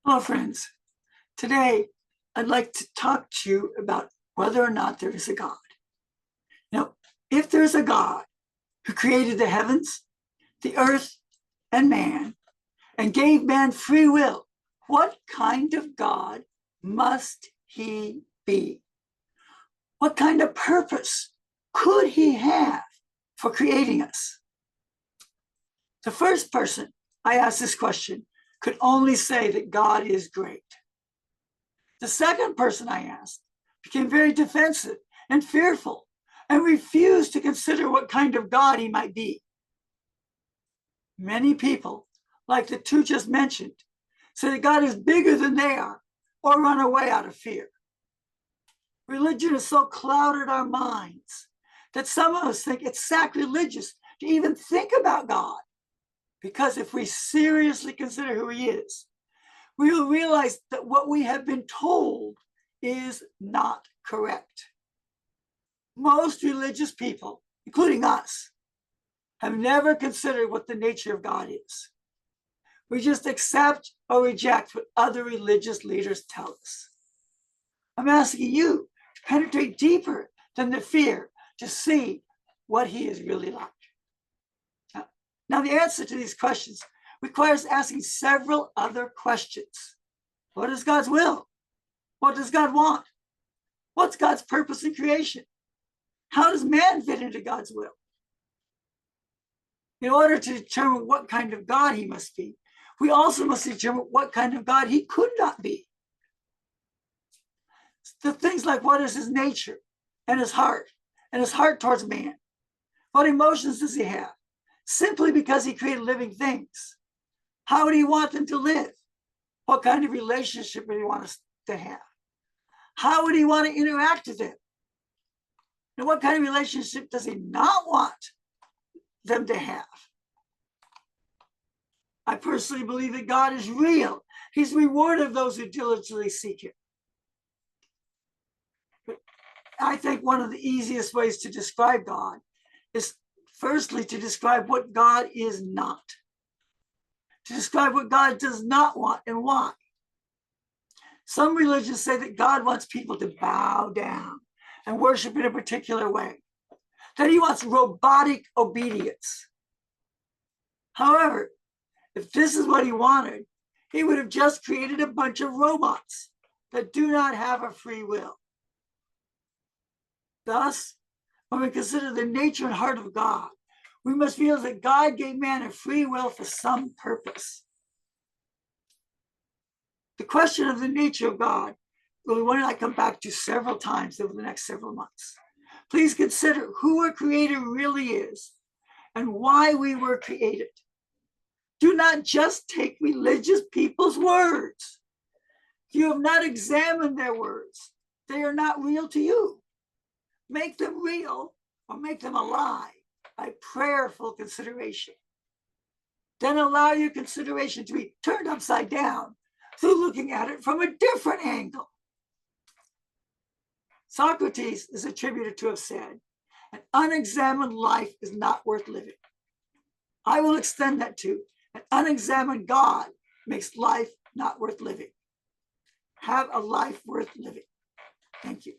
Hello, friends. Today, I'd like to talk to you about whether or not there is a God. Now, if there's a God who created the heavens, the earth, and man, and gave man free will, what kind of God must he be? What kind of purpose could he have for creating us? The first person I asked this question could only say that God is great. The second person I asked became very defensive and fearful and refused to consider what kind of God he might be. Many people, like the two just mentioned, say that God is bigger than they are or run away out of fear. Religion has so clouded our minds that some of us think it's sacrilegious to even think about God, because if we seriously consider who he is, we will realize that what we have been told is not correct. Most religious people, including us, have never considered what the nature of God is. We just accept or reject what other religious leaders tell us. I'm asking you to penetrate deeper than the fear to see what he is really like. Now, the answer to these questions requires asking several other questions. What is God's will? What does God want? What's God's purpose in creation? How does man fit into God's will? In order to determine what kind of God he must be, we also must determine what kind of God he could not be. The things like what is his nature and his heart towards man. What emotions does he have? Simply because he created living things. How would he want them to live? What kind of relationship would he want us to have? How would he want to interact with them? And what kind of relationship does he not want them to have? I personally believe that God is real. He's the reward of those who diligently seek him. But I think one of the easiest ways to describe God is firstly to describe what God is not. To describe what God does not want and why. Some religions say that God wants people to bow down and worship in a particular way, that he wants robotic obedience. However, if this is what he wanted, he would have just created a bunch of robots that do not have a free will. Thus, when we consider the nature and heart of God, we must realize that God gave man a free will for some purpose. The question of the nature of God will be one I come back to several times over the next several months. Please consider who our Creator really is and why we were created. Do not just take religious people's words. You have not examined their words. They are not real to you. Make them real or make them a lie by prayerful consideration. Then allow your consideration to be turned upside down through looking at it from a different angle. Socrates is attributed to have said, an unexamined life is not worth living. I will extend that to, an unexamined God makes life not worth living. Have a life worth living. Thank you.